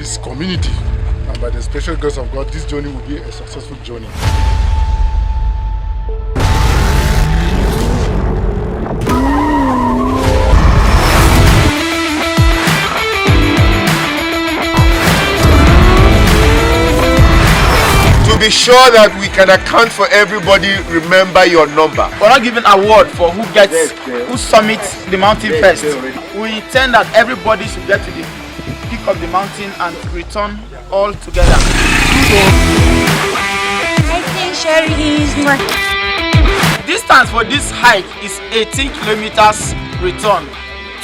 this community. And by the special grace of God, this journey will be a successful journey. To be sure that we can account for everybody, remember your number. We're not giving an award for who summits the mountain first. We intend that everybody should get to the peak of the mountain and return all together. I think Shere Hills. Distance for this hike is 18 kilometers return.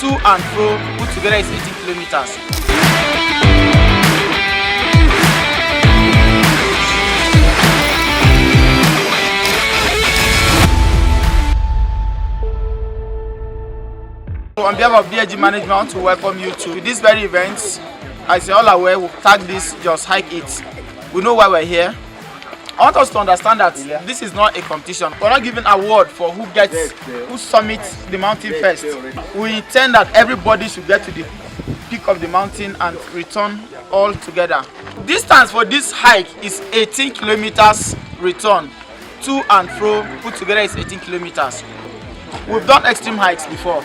To and fro put together is 18 kilometers. On behalf of DG Management, I want to welcome you to this very event. As you're all aware, we've tagged this Just Hike It. We know why we're here. I want us to understand that this is not a competition. We're not giving an award for who summits the mountain first. We intend that everybody should get to the peak of the mountain and return all together. Distance for this hike is 18 kilometers return. To and fro put together is 18 kilometers. We've done extreme hikes before.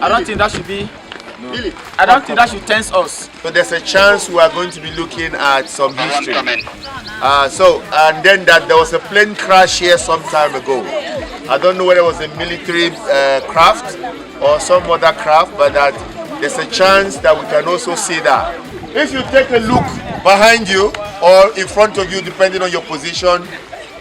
I don't think that should be. I don't think that should tense us. So there's a chance we are going to be looking at some history. And then that there was a plane crash here some time ago. I don't know whether it was a military craft or some other craft, but that there's a chance that we can also see that. If you take a look behind you or in front of you, depending on your position,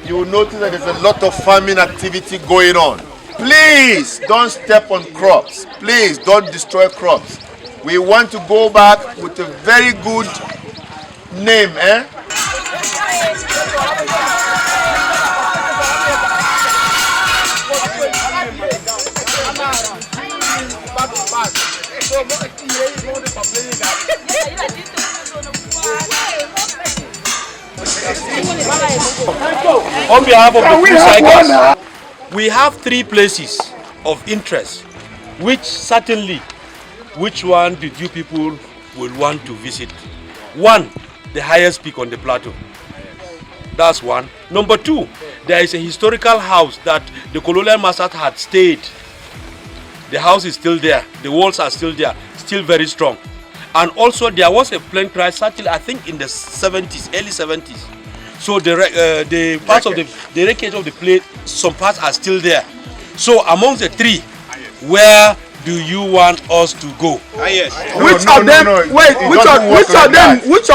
you will notice that there's a lot of farming activity going on. Please don't step on crops. Please don't destroy crops. We want to go back with a very good name, On behalf of the cyclists, we have 3 places of interest, which one did you people will want to visit? 1, the highest peak on the plateau. That's 1. Number 2, there is a historical house that the colonial masters had stayed. The house is still there, the walls are still there, still very strong. And also there was a plane crash, certainly I think in the 70s, early 70s. So the parts of the wreckage of the plane, some parts are still there. So amongst the 3, where do you want us to go? Which of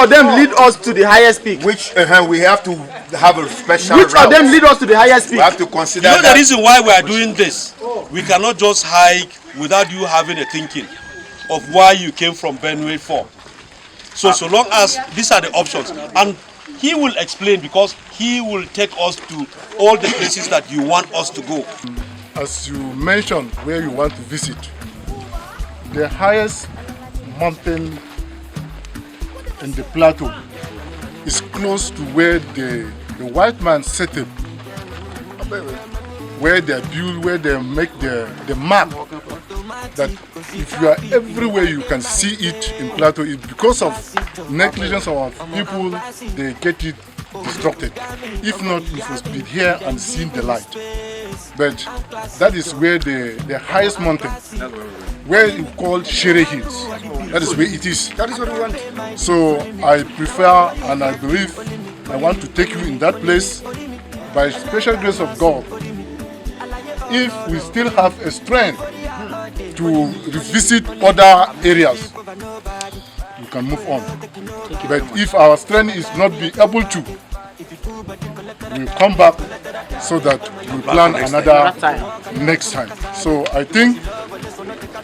them lead us to the highest peak? We have to have a special Which route. of them lead us to the highest peak? We have to consider You know the reason why we are doing this? We cannot just hike without you having a thinking of why you came from Benue for. So long as these are the options, and he will explain, because he will take us to all the places that you want us to go. As you mentioned where you want to visit, the highest mountain in the plateau is close to where the white man settled, where they build, where they make the map, that if you are everywhere you can see it in plateau. It's because of negligence of our people, they get it destructed. If not, we must be here and see the light. But that is where the highest mountain, where you call Shere Hills. That is where it is. That is what we want. So I prefer and I believe I want to take you in that place by special grace of God. If we still have a strength to revisit other areas, we can move on. But if our strength is not be able to, we'll come back so that we plan another next time. So I think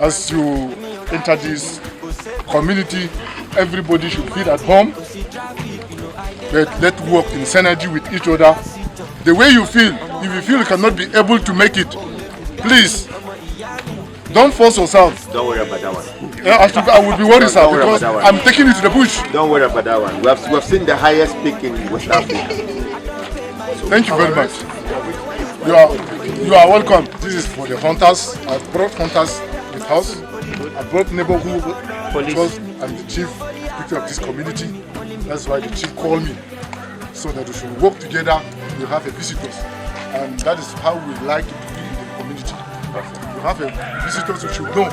as you enter this community, everybody should feel at home. Let's work in synergy with each other. The way you feel, if you feel you cannot be able to make it, please don't force yourself. Don't worry about that one. Yeah, I would be worried, sir, because I'm taking you to the bush. Don't worry about that one. We have seen the highest peak in West Africa. Thank you very much. You are welcome. This is for the hunters. I brought hunters with us. I brought neighborhood police and the chief picture of this community. That's why the chief called me, so that we should work together. We have a visitors, and that is how we like it to be in the community. We have a visitors. We should know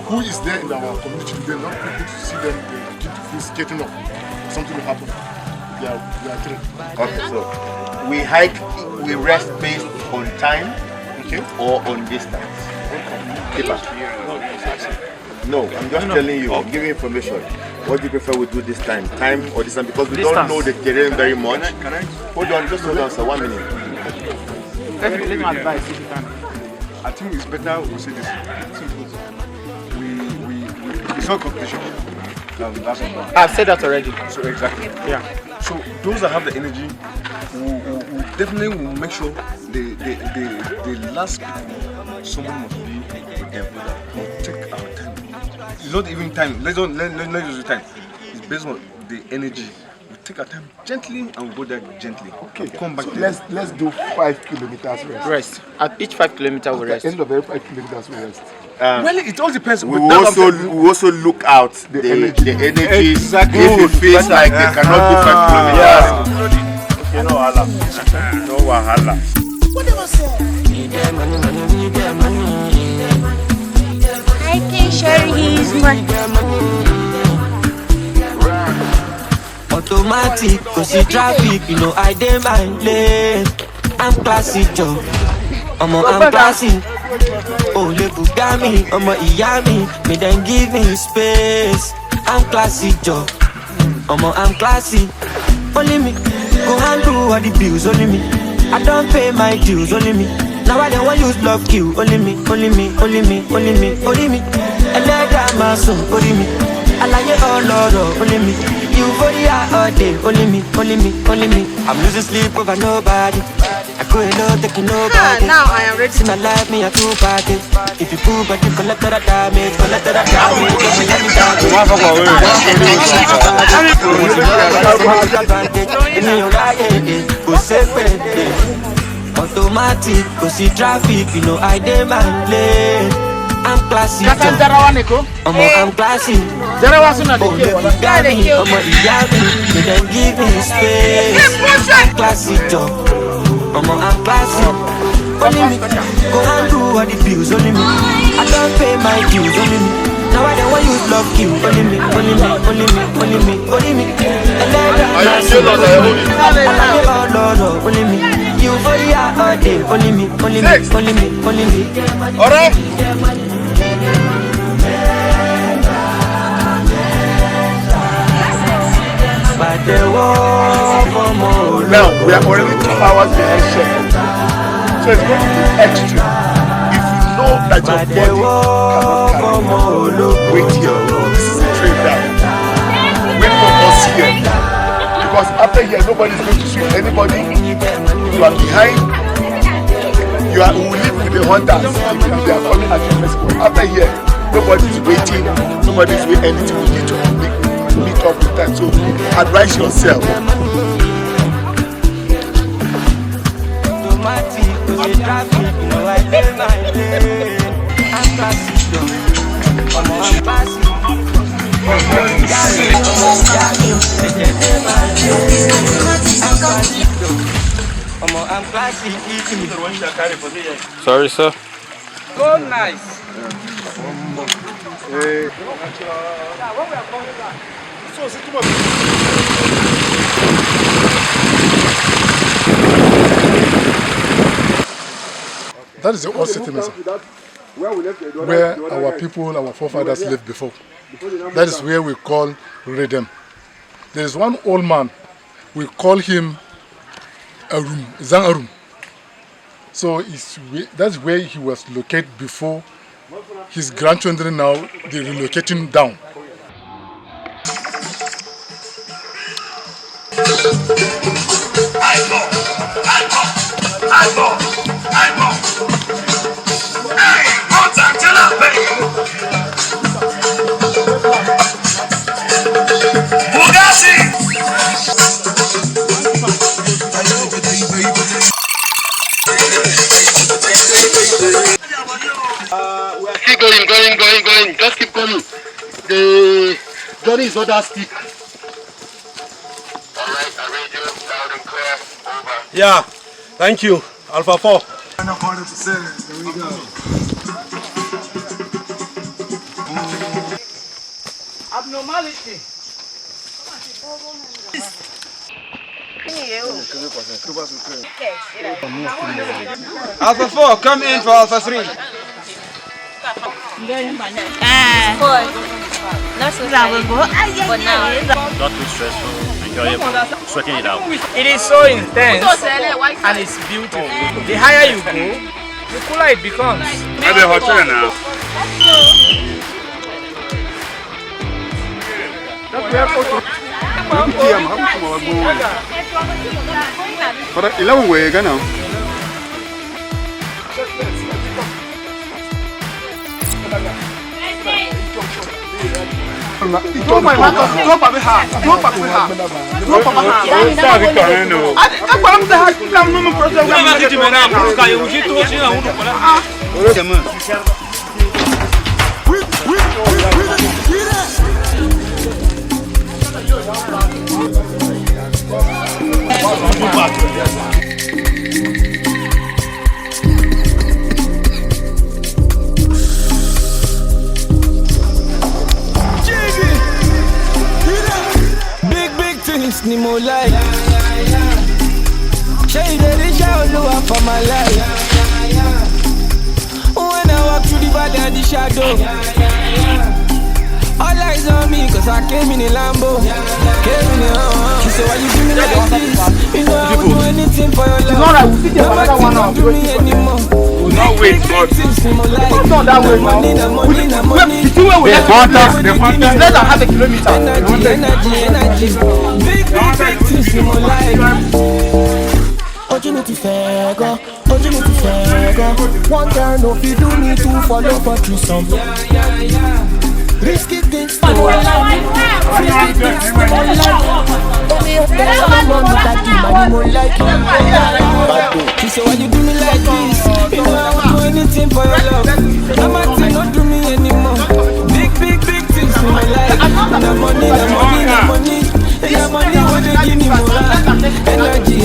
who is there in our community. Then not people to see them, they begin to feel skating off. Something will happen. They are trained. Okay, so we hike, we rest based on time, okay, or on distance. No, I'm just telling you, I'm giving information. What do you prefer we do this time? Time or distance? Because we don't know the terrain very much. Hold on, just hold on, sir, 1 minute. Let me advise if you can. I think it's better we say this. It's not competition. That's not. I've said that already. So exactly. Yeah. So those that have the energy will definitely will make sure the last people, someone must be with them. We'll take our time. It's not even time. Let's use the time. It's based on the energy. We take our time gently and we go there gently. Okay. We'll come back So there. let's do 5 kilometers rest. At each 5 kilometers we At rest. the end of every 5 kilometers we rest. Well, it all depends. We will also look out the energy. Exactly. If it feels like they cannot do 5 kilometers. You know, Allah. No wahala. Hiking Shere Hills, automatic, cause the traffic, you know I dey my lane. I'm classy Joe, I'm classy. Oh, le Bugami, I'm Iyami, me then give me space. I'm classy Joe, I'm classy. Only me, go handle all the bills, only me. I don't pay my dues, only me. Now I don't want use love kill, only me, only me, only me, only me, only me. And let that my son, only me. I like it all over, only me. Euphoria all day, only me, only me, only me. I'm losing sleep over nobody. I go alone, taking nobody. now I am ready. See my life, me a two party. If you poop, but you collect that damage, collect that damage. Automatic, cause see traffic, you know I demand lane. I'm classy, I'm classy. Oh, they got me, I'm Iyami, they then give me space. I'm classy, Joe. I'm classy. Only me, go and do all the bills, only me. I don't pay my dues, only me. Now I don't want use love kill, only me, only me, only me, only me, only me. Only me. Euphoria all day, only me, only me, only me, only me. Alright. But the war for more. Now we are already 2 hours behind schedule, so it's going to be extra. If you know that your body cannot carry, wait here. This is a train down. Wait for us here, because after here nobody is going to shoot anybody. You are behind. You will live with the hunters. They are coming at you. After here, nobody is waiting. Nobody is waiting anything. You need to meet up with that. So advise yourself. I'm classy. Sorry, sir. So nice. That is the old settlement, where our people, our forefathers lived before. That is where we call Redem. There is one old man, we call him Arum, Zang Arum. So that's where he was located before. His grandchildren now, they relocate him down. Keep going. Just keep going. The Johnny is other stick. Alright, I read you loud and clear. Over. Yeah, thank you. Alpha 4. There we go. Abnormality. Alpha 4, come in for Alpha 3. Not so but now. Not too stressful, enjoyable, sweating it out. It is so intense and it's beautiful. The higher you go, the cooler it becomes. Maybe hotel now. Para 11 way Ghana. Drop my hand, drop my hand, drop my hand, drop my hand. Ni more like Shade the shadow for my life. When I walk through the valley and the shadow, all eyes on me cause I came in a Lambo. Came in a She said why you do me like this? You know I would do anything for your love. Nobody don't do me anymore. No wait, God. Not that way, money. The two way we have less than half a kilometer. Energy. Big things in my life. Opportunity fair, go. One girl no fi do me to follow for threesome. Risky things for my life. Risky things for my life. Only if there's someone that do money more like you. She said why you do me like this? You know I would do anything for your love. I'm acting not do me anymore. Big things for my life. The money. The money what they give me more. Energy.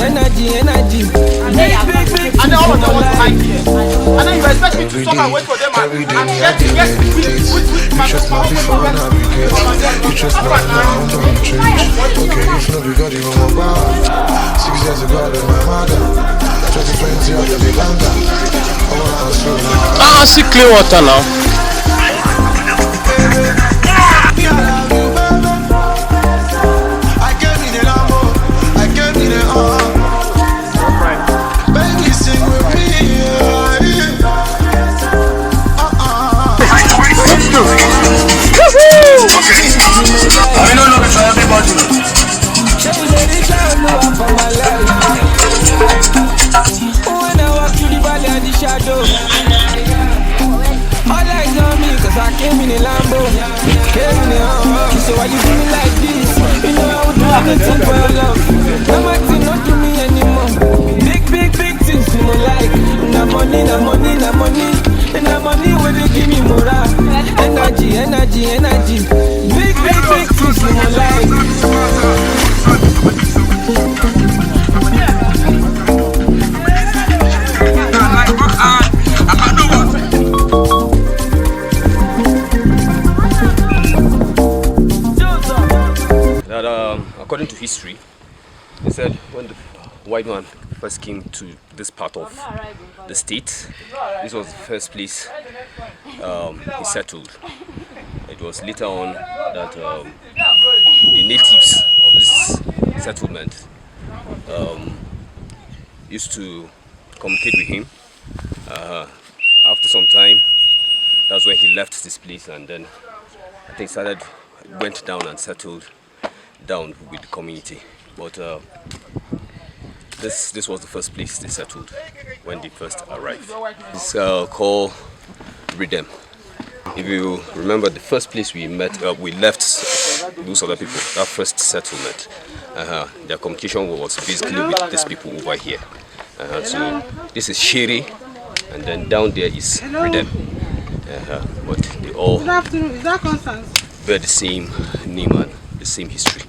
Big And then all of them want to hide here. And then you expect me to stop and wait for them and get with my Just not before navigate. You just not now, don't change. Okay, if not, we got you on my bar. 6 years ago, I was my mother. 2020, I was the Landa. I see clear water now. I came in a Lambo. I came in a baby, sing with me. I don't know if everybody. When I walk through the valley and the shadow, all eyes on me cause I came in a Lambo. She said why you do me like this? You know I would do anything for your love. I'm acting not do me anymore. Big things in my life. The money. And the money when they give me more. Energy. Big things in my life. According to history, they said when the white man first came to this part of the state, this was the first place he settled. It was later on that the natives of this settlement used to communicate with him. After some time, that's when he left this place, and then I think went down and settled down with the community. But this was the first place they settled when they first arrived. It's called Redem. If you remember, the first place we met, we left those other people, that first settlement. Their communication was basically with these people over here. So this is Shere, and then down there is Redem. But they all. Good afternoon. Is that Constance? bear the same name and the same history.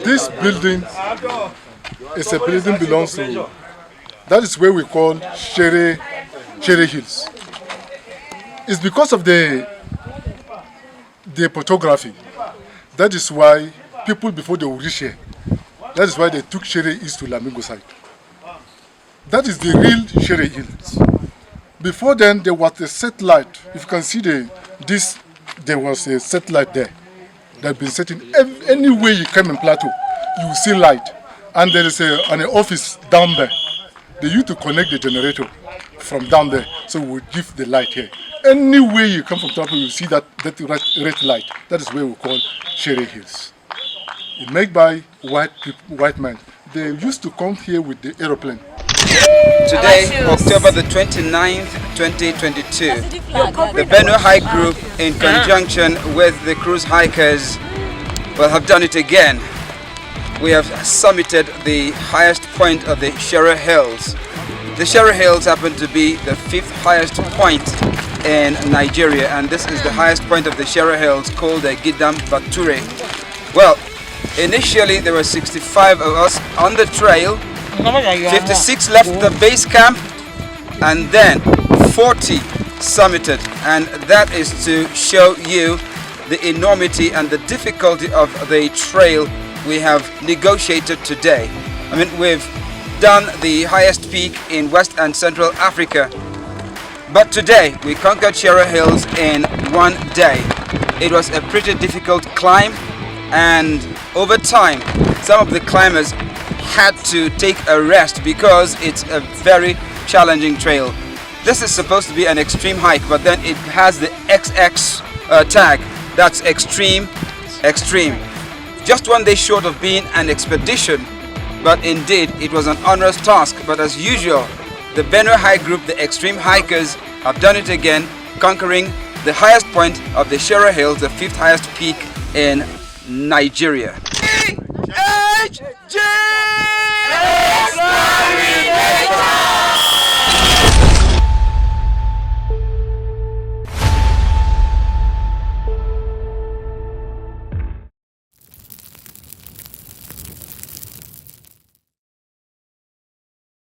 This building is a building belongs to, that is where we call Shere Hills. It's because of the photography. That is why people before they reach here, that is why they took Shere East to Lamingo side. That is the real Shere Hills. Before then, there was a satellite. If you can see there was a satellite there that had been set in anywhere you come in Plateau, you will see light. And there is an office down there. They used to connect the generator from down there, so we would give the light here. Anywhere you come from Plateau, you will see that red light. That is where we call Shere Hills. It's made by white men. They used to come here with the aeroplane. Today, October the 29th, 2022, the Benue Hike Group, in conjunction with the cruise hikers, have done it again. We have summited the highest point of the Shere Hills. The Shere Hills happen to be the 5th highest point in Nigeria, and this is the highest point of the Shere Hills, called the Gidam Bature. Well, initially there were 65 of us on the trail, 56 left the base camp, and then 40 summited, and that is to show you the enormity and the difficulty of the trail we have negotiated today. I mean, we've done the highest peak in West and Central Africa, but today we conquered Shere Hills in one day. It was a pretty difficult climb, and over time some of the climbers had to take a rest because it's a very challenging trail. This is supposed to be an extreme hike, but then it has the XX tag. That's extreme. Just one day short of being an expedition, but indeed it was an onerous task. But as usual, the Benue Hike Group, the extreme hikers, have done it again, conquering the highest point of the Shere Hills, the 5th highest peak in Nigeria. HG!